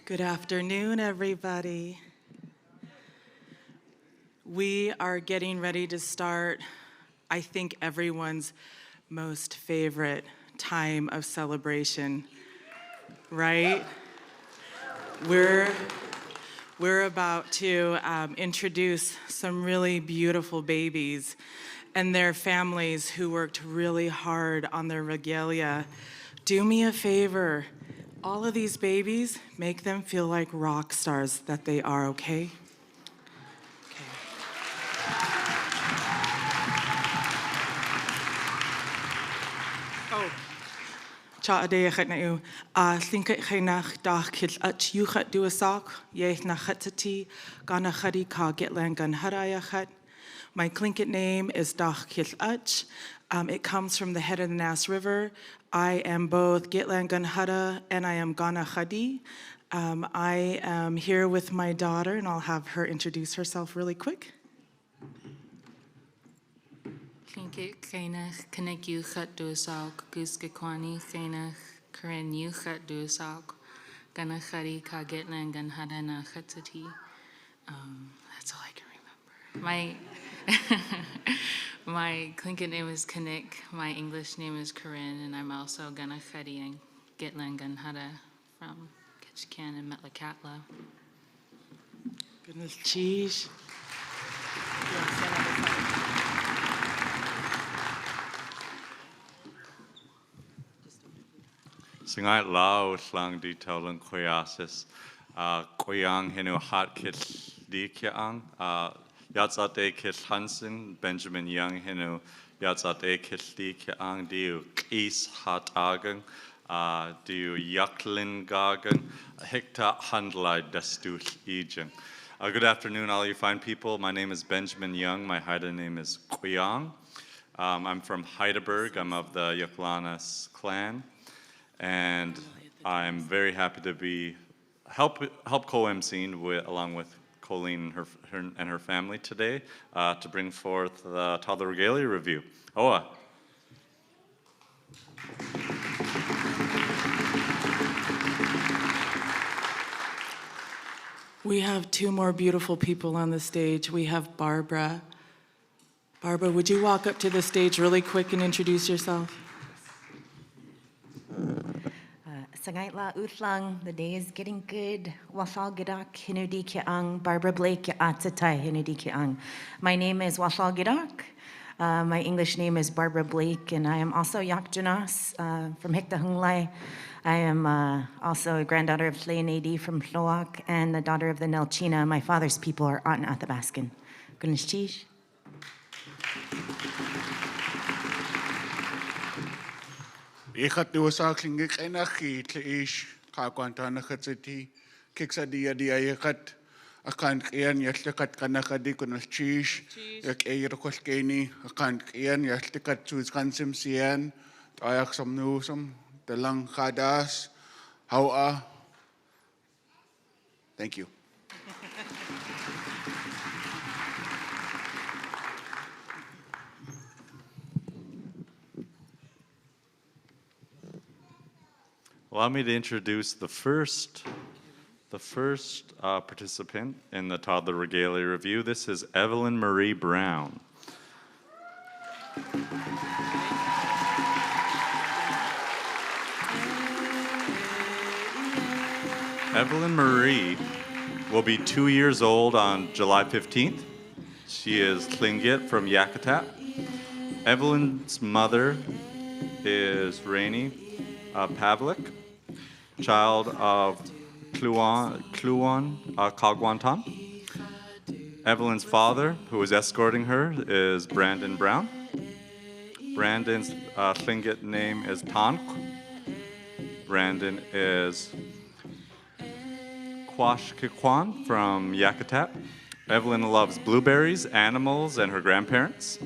Good afternoon, everybody. We are getting ready to start, I think, everyone's most favorite time of celebration, right? We're about to introduce some really beautiful babies and their families who worked really hard on their regalia. Do me a favor. All of these babies, make them feel like rock stars that they are, okay? Oh. Cha adea chat na u. Think chainach dach kil at you chat do a sock. Ye na chatati gana chadi ka getlan gun haraya chat. My Tlingit name is Dach Kil Ach. It comes from the head of the Nass River. I am both Gitlan Gunhada and I am Gana Khadi. I am here with my daughter, and I'll have her introduce herself really quick. Tlingit Kainach Kanek Yuchat Dusal Guskakwani Kainach Karen Yuchat Dusal Gana Khadi Ka Gitlan Gunhada Na Khatati. That's all I can remember. My Tlingit name is Kanik, my English name is Corinne, and I'm also Gana Khadi and Gitlan Gunhada from Ketchikan and Metlakatla. Goodness, cheese. Singai lao slang di taulang koyasis, koyang hinu hat kit di kiang. Yatsate Kis Hansen, Benjamin Young Hinu, Yatsate Kis Di Kiang, Diu Kis Hatagen, Diu Yaklin Gagen, Hikta Handlai Destus Egen. Good afternoon, all you fine people. My name is Benjamin Young. My Haida name is Kuyang. I'm from Heidelberg. I'm of the Yaklanas clan. And I'm very happy to be help co-emceeing along with Colleen and her family today to bring forth the Toddler Regalia review. Oa. We have two more beautiful people on the stage. We have Barbara. Barbara, would you walk up to the stage really quick and introduce yourself? Sangaitla Uthlang, the day is getting good. Wasal Gidak, Hinudi Kiang, Barbara Blake, Atsatai, Hinudi Kiang. My name is Wasal Gidak. My English name is Barbara Blake, and I am also Yakjanas from Hikta Hunglai. I am also a granddaughter of Tlay Nadi from Tloak and the daughter of the Nelchina. My father's people are Aunt Athabaskan. Goodness cheese. Ikat duwasak lingik enaki tleish kakwantana katsiti kiksadia dia ikat akan kian yaslikat kanakadi kunus cheese yak eirkos keni akan kian yaslikat sus kansim sian ayak samnusam dalang kadas hawa. Thank you. Allow me to introduce the first participant in the Toddler Regalia review. This is Evelyn Marie Brown. Evelyn Marie will be 2 years old on July 15th. She is Tlingit from Yakutat. Evelyn's mother is Rainey Pavlik, child of Kluan Kagwantam. Evelyn's father, who is escorting her, is Brandon Brown. Brandon's Tlingit name is Tank. Brandon is Kwashkikwan from Yakutat. Evelyn loves blueberries, animals, and her grandparents.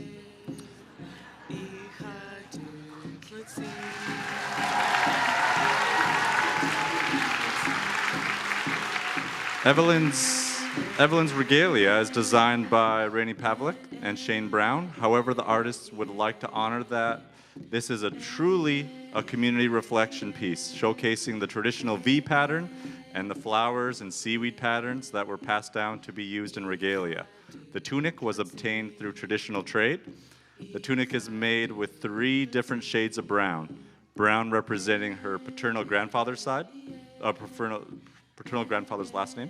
Evelyn's regalia is designed by Rainey Pavlik and Shane Brown. However, the artists would like to honor that this is truly a community reflection piece, showcasing the traditional V pattern and the flowers and seaweed patterns that were passed down to be used in regalia. The tunic was obtained through traditional trade. The tunic is made with 3 different shades of brown. Brown representing her paternal grandfather's side, paternal grandfather's last name.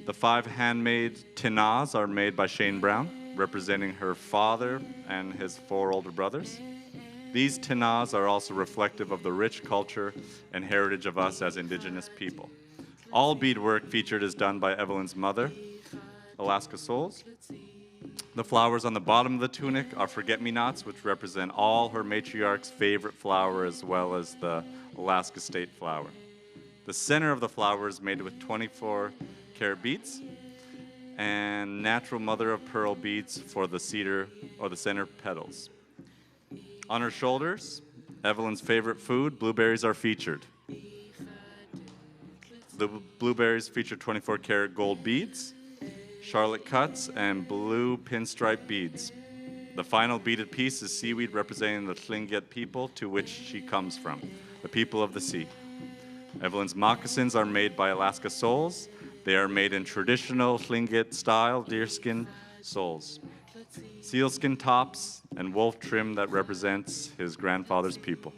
The 5 handmade tinas are made by Shane Brown, representing her father and his 4 older brothers. These tinas are also reflective of the rich culture and heritage of us as Indigenous people. All beadwork featured is done by Evelyn's mother, Alaska Souls. The flowers on the bottom of the tunic are forget-me-nots, which represent all her matriarch's favorite flower as well as the Alaska state flower. The center of the flower is made with 24-karat beads and natural mother-of-pearl beads for the cedar or the center petals. On her shoulders, Evelyn's favorite food, blueberries, are featured. The blueberries feature 24-karat gold beads, charlotte cuts, and blue pinstripe beads. The final beaded piece is seaweed representing the Tlingit people to which she comes from, the people of the sea. Evelyn's moccasins are made by Alaska Souls. They are made in traditional Tlingit style deerskin soles, sealskin tops, and wolf trim that represents his grandfather's people.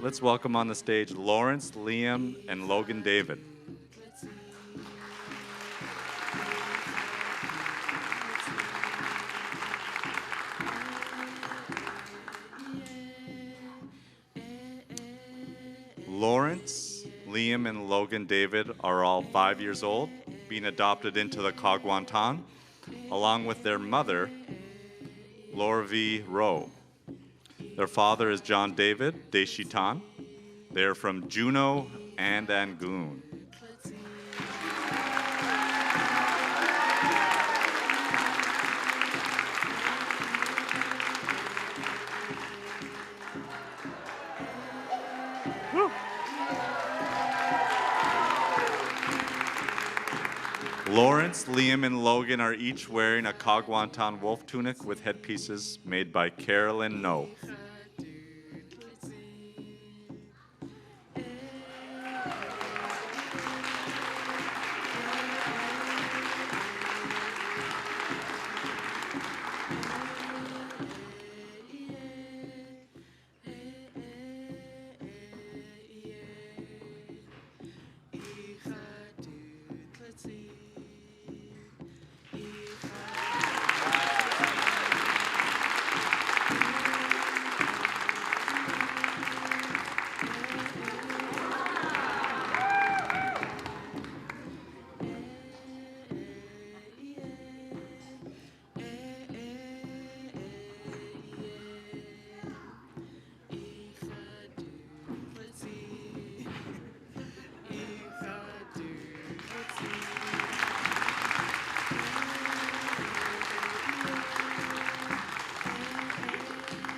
Let's welcome on the stage Lawrence, Liam, and Logan David. Lawrence, Liam, and Logan David are all 5 years old, being adopted into the Kagwantan, along with their mother, Laura V. Rowe. Their father is John David Deshitan. They are from Juneau and Angoon. Lawrence, Liam, and Logan are each wearing a Kagwantan wolf tunic with headpieces made by Carolyn No.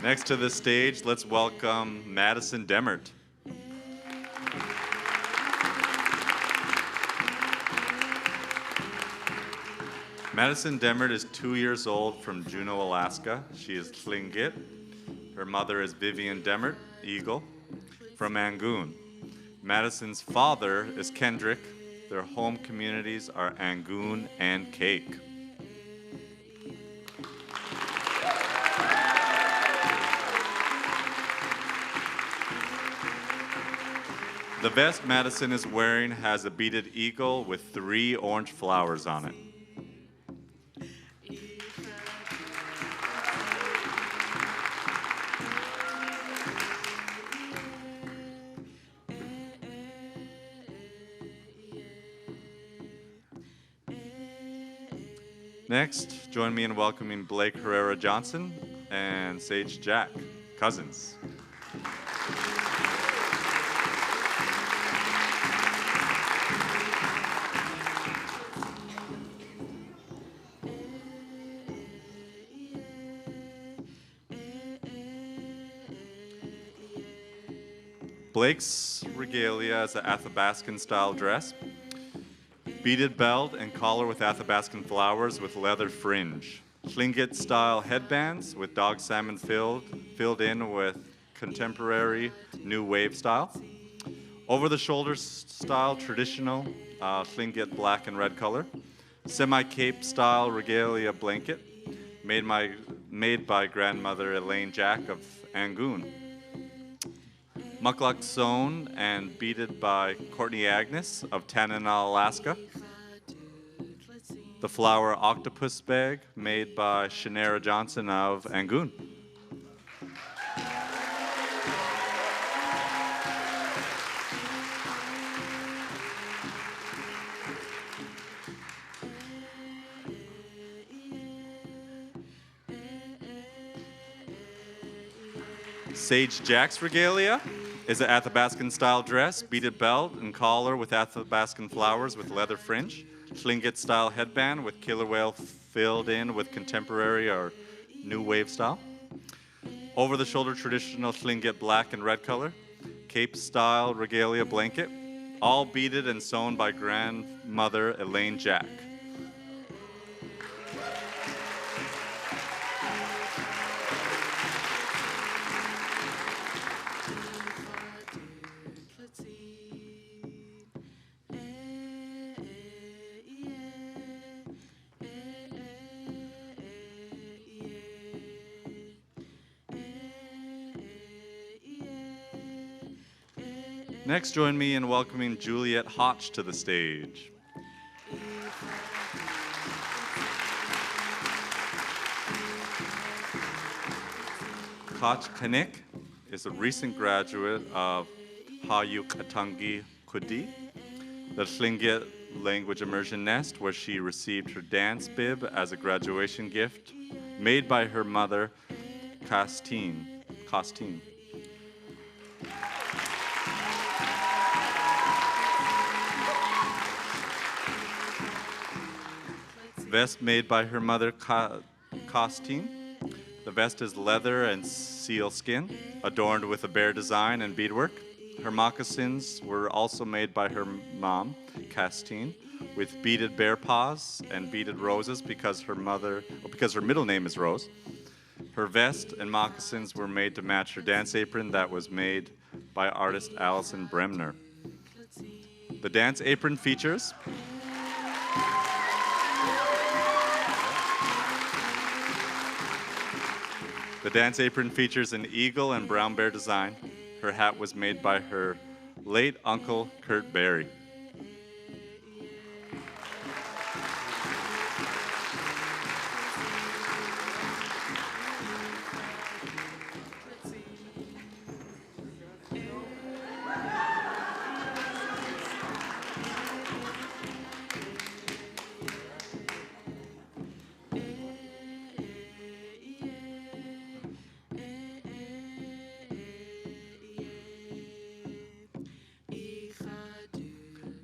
Next to the stage, let's welcome Madison Demmert. Madison Demmert is 2 years old from Juneau, Alaska. She is Tlingit. Her mother is Vivian Demmert, Eagle, from Angoon. Madison's father is Kendrick. Their home communities are Angoon and Cake. The vest Madison is wearing has a beaded eagle with 3 orange flowers on it. Next, join me in welcoming Blake Herrera Johnson and Sage Jack, cousins. Blake's Regalia is an Athabascan-style dress. Beaded belt and collar with Athabascan flowers with leather fringe. Tlingit-style headbands with dog salmon filled in with contemporary new wave style. Over-the-shoulder style traditional Tlingit black and red color. Semi-cape style Regalia blanket made by grandmother Elaine Jack of Angoon. Mukluk sewn and beaded by Courtney Agnes of Tanana, Alaska. The flower octopus bag made by Shanera Johnson of Angoon. Sage Jack's Regalia is an Athabascan-style dress, beaded belt and collar with Athabascan flowers with leather fringe, Tlingit-style headband with killer whale filled in with contemporary or new wave style, over-the-shoulder traditional Tlingit black and red color, cape-style Regalia blanket, all beaded and sewn by grandmother Elaine Jack. Next, join me in welcoming Juliet Hotch to the stage. Hotch Kanik is a recent graduate of Hayuk Atangi Kudi, the Tlingit language immersion nest, where she received her dance bib as a graduation gift made by her mother, Costine. Vest made by her mother, Costine. The vest is leather and seal skin, adorned with a bear design and beadwork. Her moccasins were also made by her mom, Costine, with beaded bear paws and beaded roses because her middle name is Rose. Her vest and moccasins were made to match her dance apron that was made by artist Allison Bremner. The dance apron features an eagle and brown bear design. Her hat was made by her late uncle, Kurt Berry.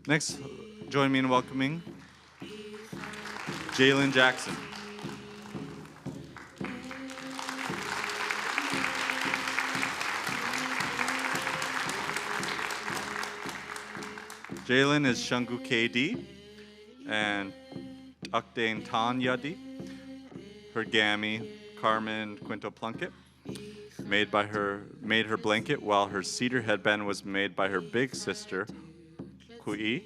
Next, join me in welcoming Jalen Jackson. Jalen is Shungu KD and Ukdane Tan Yadi. Her gammy, Carmen Quinto Plunkett, made her blanket, while her cedar headband was made by her big sister, Kui,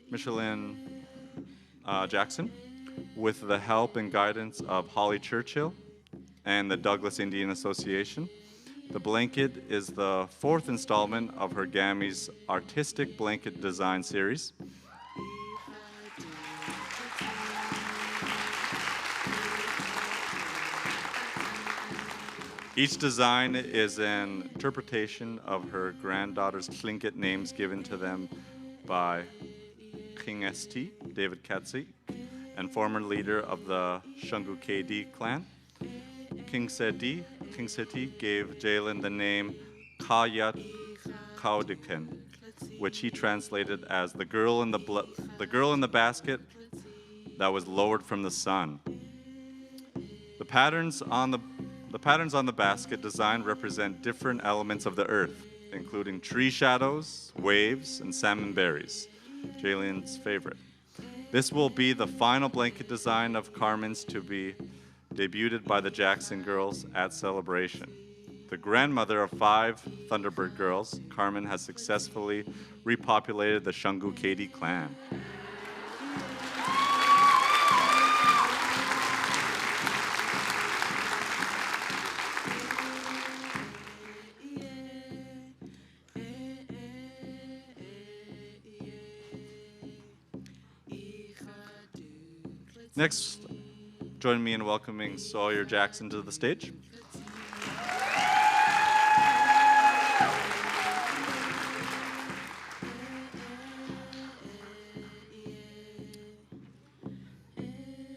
Michelin Jackson, with the help and guidance of Holly Churchill and the Douglas Indian Association. The blanket is the fourth installment of her Gammy's artistic blanket design series. Each design is an interpretation of her granddaughter's Tlingit names given to them by King St. David Katsik, and former leader of the Shungu KD clan. King Seti gave Jalen the name Kayat Kaudiken, which he translated as the girl in the basket that was lowered from the sun. The patterns on the The patterns on the basket design represent different elements of the earth, including tree shadows, waves, and salmon berries, Jalen's favorite. This will be the final blanket design of Carmen's to be debuted by the Jackson girls at Celebration. The grandmother of 5 Thunderbird girls, Carmen has successfully repopulated the Shungu Katie clan. Next, join me in welcoming Sawyer Jackson to the stage.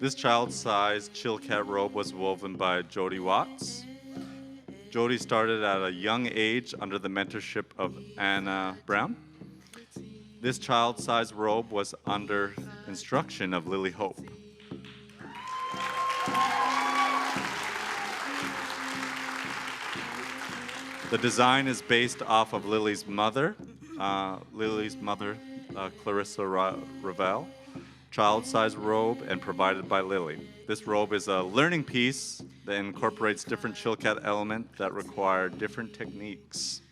This child-sized chill cat robe was woven by Jody Watts. Jody started at a young age under the mentorship of Anna Brown. This child-sized robe was under instruction of Lily Hope. The design is based off of Lily's mother, Clarissa Ravel, child-sized robe and provided by Lily. This robe is a learning piece that incorporates different Chilkat elements that require different techniques.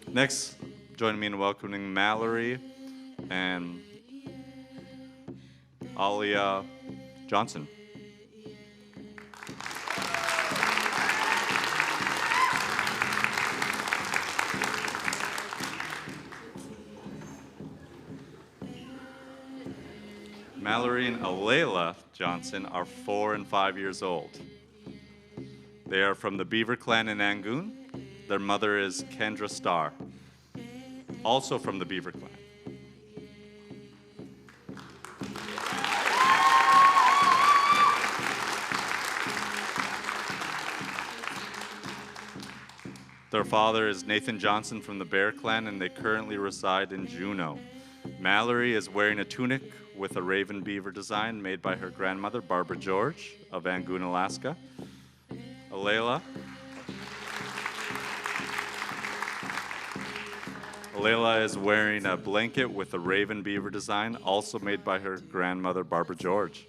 Next, join me in welcoming Mallory and Aliyah Johnson. Mallory and Aliyah Johnson are 4 and 5 years old. They are from the Beaver clan in Angoon. Their mother is Kendra Starr, also from the Beaver clan. Their father is Nathan Johnson from the Bear clan, and they currently reside in Juneau. Mallory is wearing a tunic with a raven beaver design made by her grandmother, Barbara George of Angoon, Alaska. Aliyah is wearing a blanket with a raven beaver design, also made by her grandmother, Barbara George.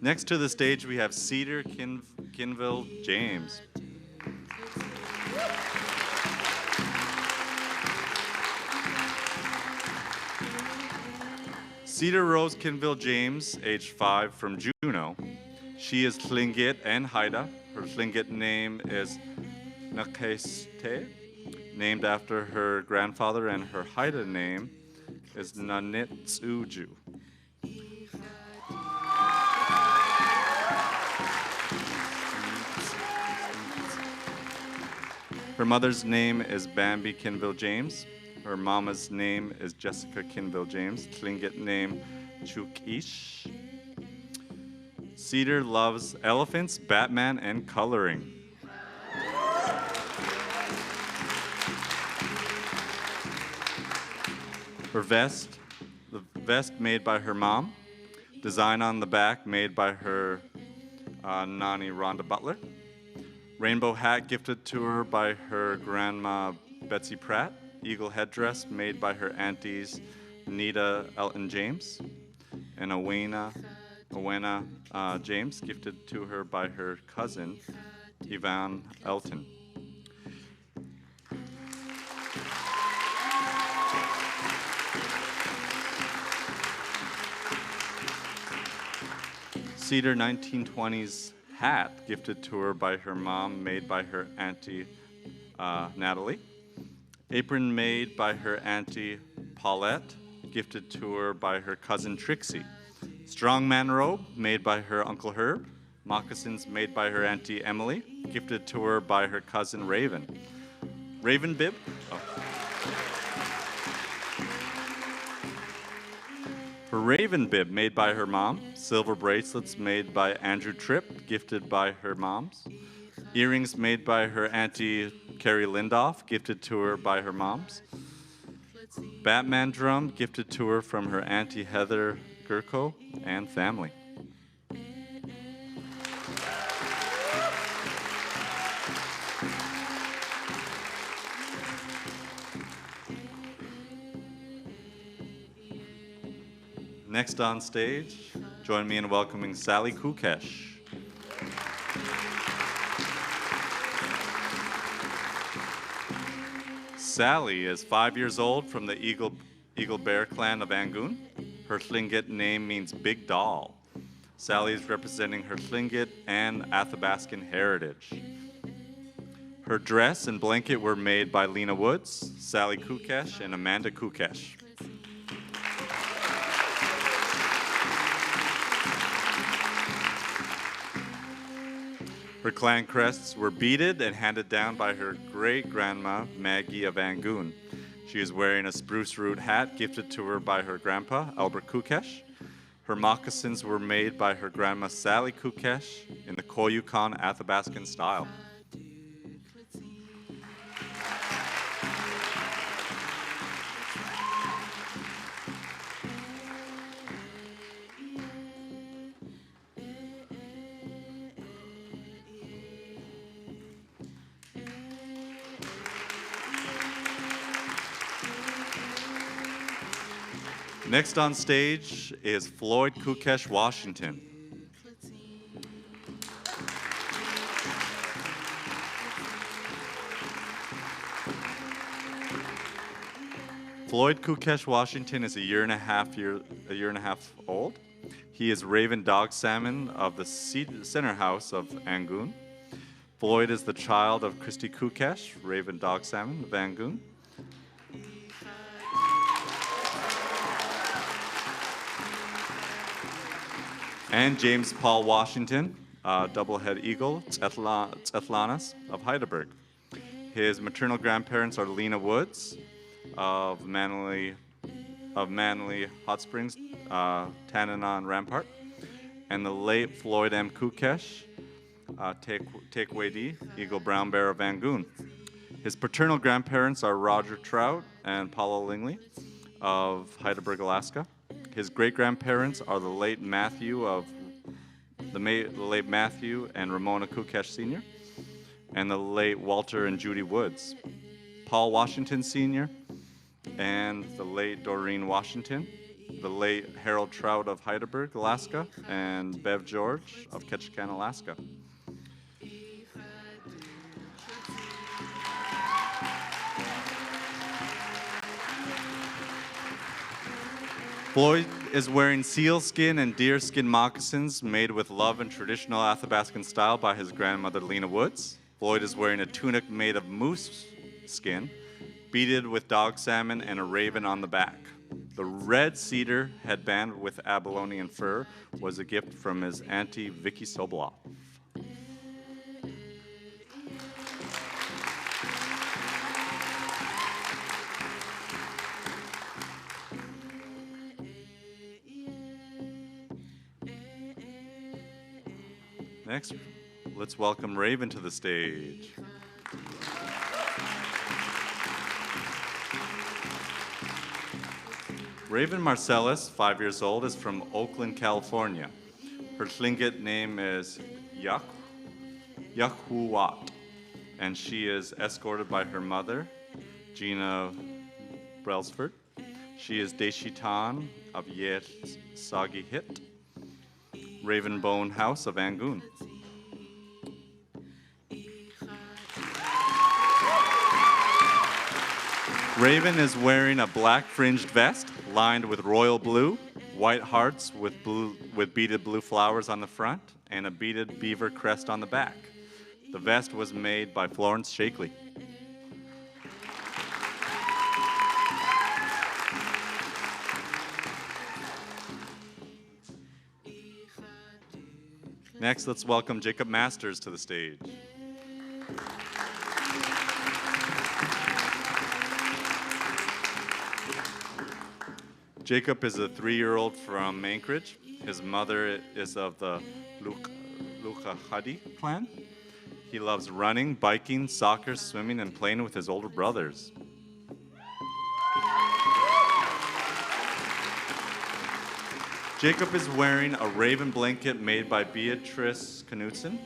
Next to the stage, we have Cedar Kenville James. Cedar Rose Kenville James, age 5, from Juneau. She is Tlingit and Haida. Her Tlingit name is Nakeste, named after her grandfather, and her Haida name is Nanitsuju. Her mother's name is Bambi Kenville James. Her mama's name is Jessica Kenville James, Tlingit name Kukesh. Cedar loves elephants, Batman, and coloring. Her vest, the vest made by her mom, design on the back made by her nanny Rhonda Butler. Rainbow hat gifted to her by her grandma Betsy Pratt. Eagle headdress made by her aunties Nita Elton James. And Owena James gifted to her by her cousin Yvonne Elton. Cedar 1920s hat gifted to her by her mom, made by her auntie Natalie. Apron made by her auntie Paulette, gifted to her by her cousin Trixie. Strongman robe made by her uncle Herb. moccasins made by her auntie Emily, gifted to her by her cousin Raven. Raven bib? Oh. Her raven bib made by her mom, silver bracelets made by Andrew Tripp, gifted by her moms, earrings made by her auntie Carrie Lindoff, gifted to her by her moms, Batman drum gifted to her from her auntie Heather Gurko and family. Next on stage, join me in welcoming Sally Kukesh. Sally is 5 years old from the Eagle Bear clan of Angoon. Her Tlingit name means big doll. Sally is representing her Tlingit and Athabascan heritage. Her dress and blanket were made by Lena Woods, Sally Kukesh, and Amanda Kukesh. Her clan crests were beaded and handed down by her great-grandma, Maggie of Angoon. She is wearing a spruce root hat gifted to her by her grandpa, Albert Kukesh. Her moccasins were made by her grandma, Sally Kukesh, in the Koyukon Athabascan style. Next on stage is Floyd Kukesh Washington. Floyd Kukesh Washington is a year and a half old. He is Raven Dog Salmon of the Center House of Angoon. Floyd is the child of Christy Kukesh, Raven Dog Salmon of Angoon. And James Paul Washington, doublehead eagle, Tzetlanis of Heidelberg. His maternal grandparents are Lena Woods of Manly Hot Springs, Tanana Rampart, and the late Floyd M. Kukesh, Tekwedi, Eagle Brown Bear of Angoon. His paternal grandparents are Roger Trout and Paula Lingley of Heidelberg, Alaska. His great-grandparents are the late Matthew and Ramona Kukesh Sr., and the late Walter and Judy Woods, Paul Washington Sr., and the late Doreen Washington, the late Harold Trout of Heidelberg, Alaska, and Bev George of Ketchikan, Alaska. Floyd is wearing sealskin and deerskin moccasins made with love and traditional Athabascan style by his grandmother Lena Woods. Floyd is wearing a tunic made of moose skin, beaded with dog salmon and a raven on the back. The red cedar headband with abalone fur was a gift from his auntie Vicky Soboloff. Next, let's welcome Raven to the stage. Raven Marcellus, 5 years old, is from Oakland, California. Her Tlingit name is Yahuwat, and she is escorted by her mother, Gina Brailsford. She is Deshitan of Yet Sagi Hit, Ravenbone House of Angoon. Raven is wearing a black fringed vest lined with royal blue, white hearts with beaded blue flowers on the front, and a beaded beaver crest on the back. The vest was made by Florence Shakely. Next, let's welcome Jacob Masters to the stage. Jacob is a 3-year-old from Anchorage. His mother is of the Lukahadi clan. He loves running, biking, soccer, swimming, and playing with his older brothers. Jacob is wearing a raven blanket made by Beatrice Knudsen.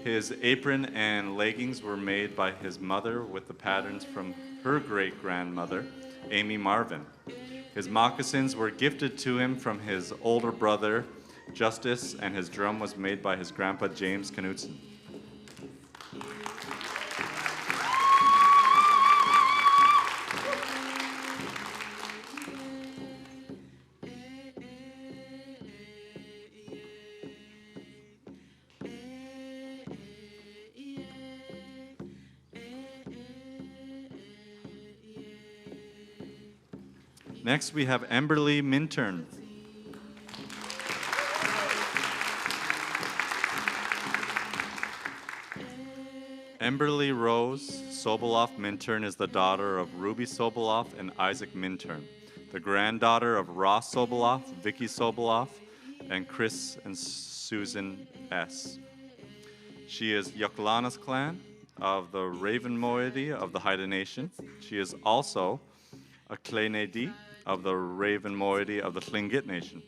His apron and leggings were made by his mother with the patterns from her great-grandmother, Amy Marvin. His moccasins were gifted to him from his older brother, Justice, and his drum was made by his grandpa, James Knudsen. Next, we have Emberly Minturn. Emberly Rose Sobolov Minturn is the daughter of Ruby Sobolov and Isaac Minturn, the granddaughter of Ross Sobolov, Vicky Sobolov, and Chris and Susan S. She is Yaklana's clan of the Raven moiety of the Haida Nation. She is also a Kleinedi of the Raven moiety of the Tlingit Nation.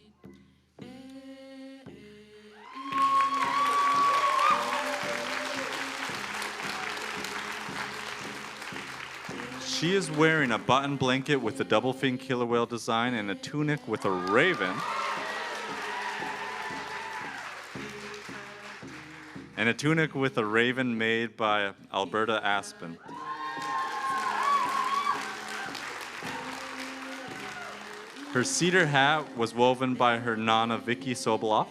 She is wearing a button blanket with a double fin killer whale design and a tunic with a raven. And a tunic with a raven made by Alberta Aspen. Her cedar hat was woven by her Nana Vicky Sobolov.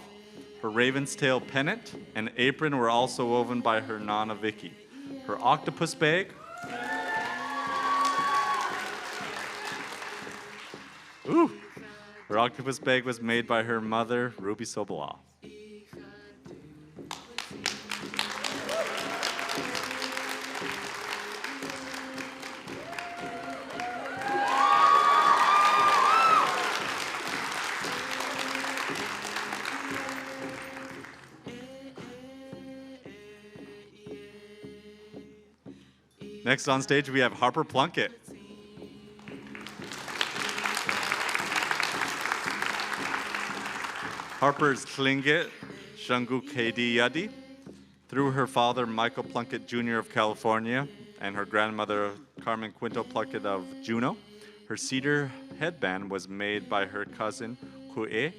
Her raven's tail pennant and apron were also woven by her Nana Vicky. Her octopus bag Her octopus bag was made by her mother, Ruby Sobolov. Next on stage, we have Harper Plunkett. Harper's Tlingit, Shungu Kedi Yadi, through her father, Michael Plunkett Jr. of California, and her grandmother, Carmen Quinto Plunkett of Juneau. Her cedar headband was made by her cousin, Kue,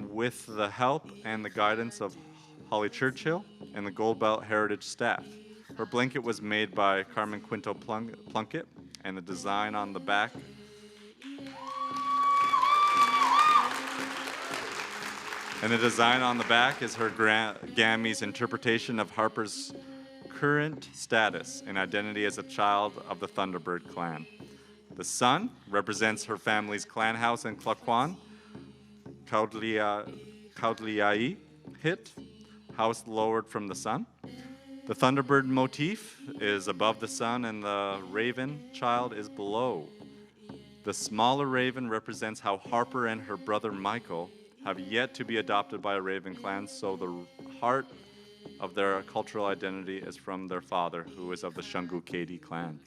with the help and the guidance of Holly Churchill and the Gold Belt Heritage staff. Her blanket was made by Carmen Quinto Plunkett, and the design on the back is her Gammy's interpretation of Harper's current status and identity as a child of the Thunderbird clan. The sun represents her family's clan house in Klakwan, Kaudliai Hit, house lowered from the sun. The Thunderbird motif is above the sun and the raven child is below. The smaller raven represents how Harper and her brother Michael have yet to be adopted by a raven clan, so the heart of their cultural identity is from their father, who is of the Shungu Kedi clan.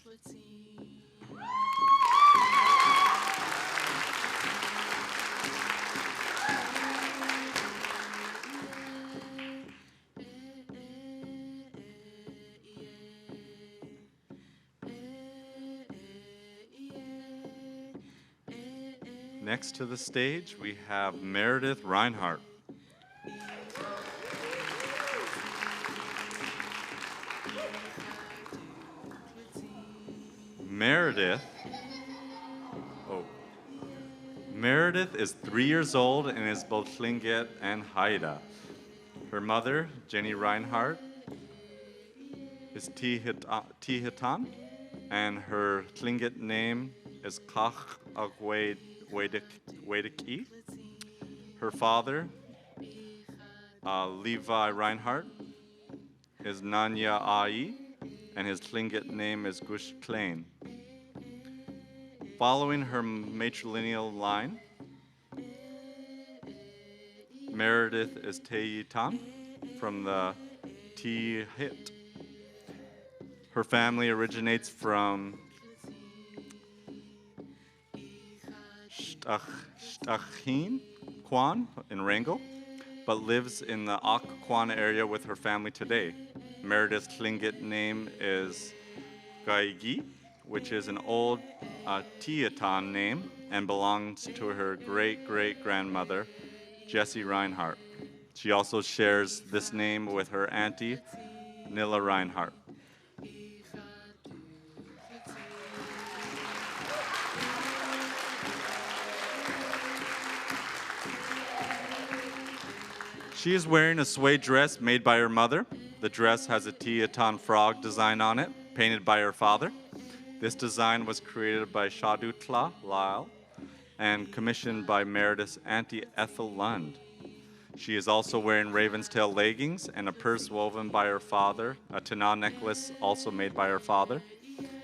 Next to the stage, we have Meredith Reinhardt. Meredith is 3 years old and is both Tlingit and Haida. Her mother, Jenny Reinhardt, is Tihitan, and her Tlingit name is Kach Agwediki. Her father, Levi Reinhardt is Nanya Ai, and his Tlingit name is Gush Klein. Following her matrilineal line, Meredith is Teyitan from the T-Hit. Her family originates from Stachin Kwan in Wrangell, but lives in the Ak Kwan area with her family today. Meredith's Tlingit name is Gaigi, which is an old Teyitan name and belongs to her great-great-grandmother, Jessie Reinhardt. She also shares this name with her auntie, Nilla Reinhardt. She is wearing a suede dress made by her mother. The dress has a Teyitan frog design on it, painted by her father. This design was created by Shadutla Lyle and commissioned by Meredith's auntie Ethel Lund. She is also wearing raven's tail leggings and a purse woven by her father, a Tana necklace also made by her father,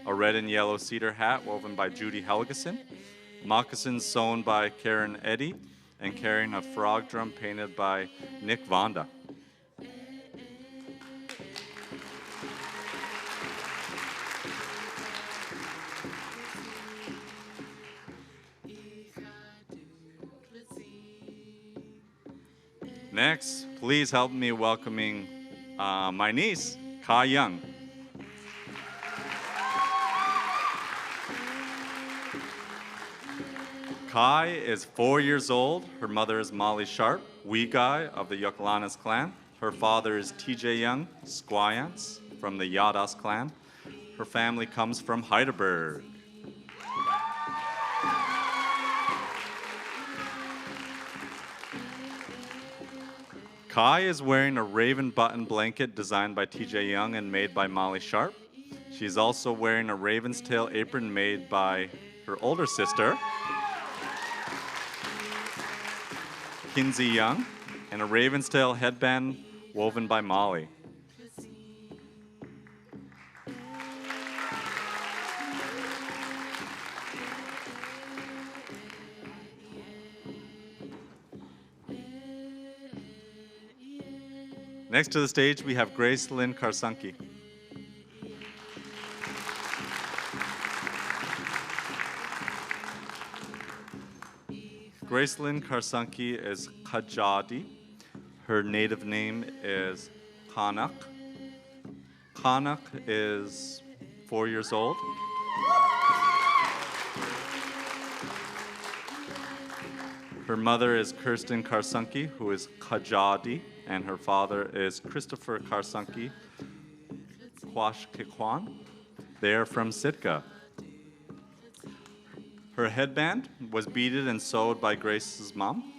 a red and yellow cedar hat woven by Judy Helgeson, moccasins sewn by Karen Eddy, and carrying a frog drum painted by Nick Vonda. Next, please help me welcoming my niece, Ka Young. Kai is 4 years old. Her mother is Molly Sharp, Wee Guy of the Yuklanas clan. Her father is TJ Young, Squayance from the Yadas clan. Her family comes from Heidelberg. Kai is wearing a raven button blanket designed by TJ Young and made by Molly Sharp. She's also wearing a raven's tail apron made by her older sister, Kinsey Young, and a raven's tail headband woven by Molly. Next to the stage, we have Grace Lynn Karsanki. Grace Lynn Karsanki is Kajadi. Her native name is Kanak. Kanak is 4 years old. Her mother is Kirsten Karsanki, who is Kajadi, and her father is Christopher Karsanki, Kwashkikwan. They are from Sitka. Her headband was beaded and sewed by Grace's mom,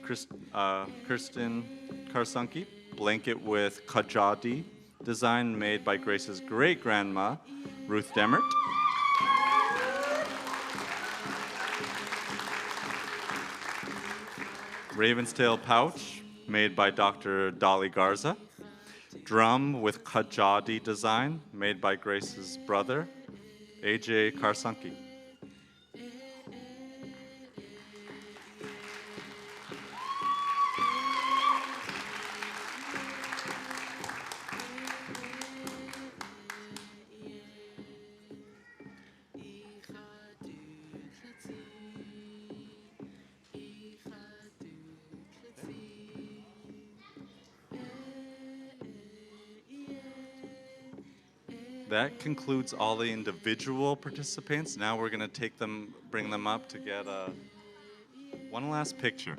Kirsten Karsanki. Blanket with Kajadi design made by Grace's great-grandma, Ruth Demmert. Raven's tail pouch made by Dr. Dolly Garza. Drum with Kajadi design made by Grace's brother, AJ Karsanki. That concludes all the individual participants. Now we're going to bring them up to get one last picture.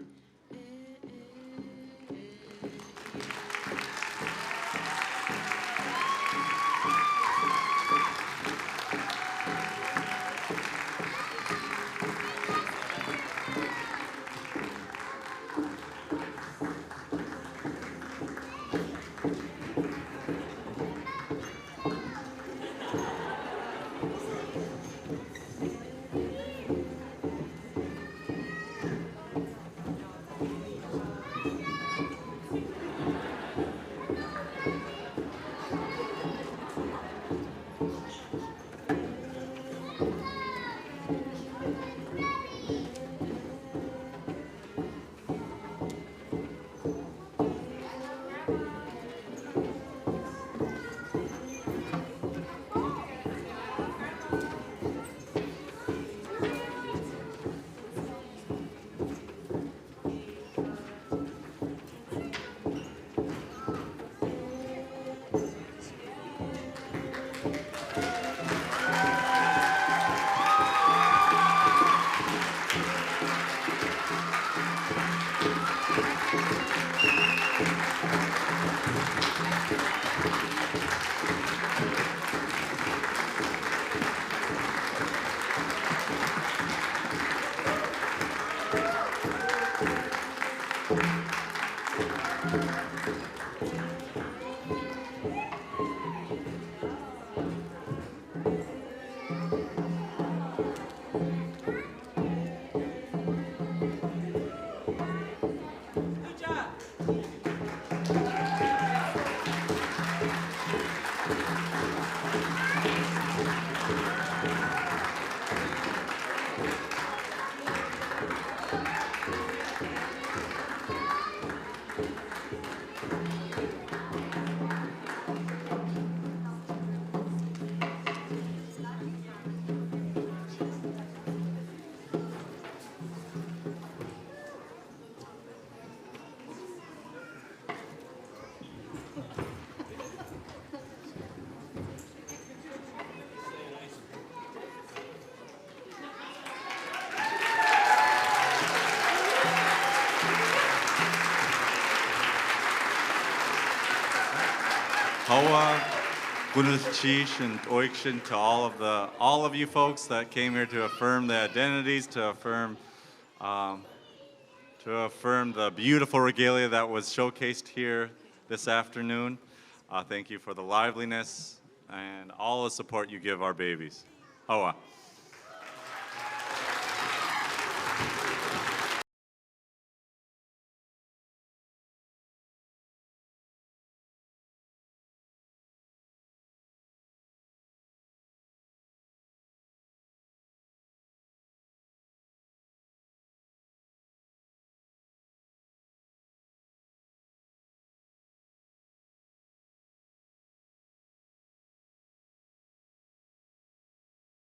Hoa, Gunuschish, and Oikshin, to all of you folks that came here to affirm the identities, to affirm the beautiful regalia that was showcased here this afternoon. Thank you for the liveliness and all the support you give our babies. Hoa.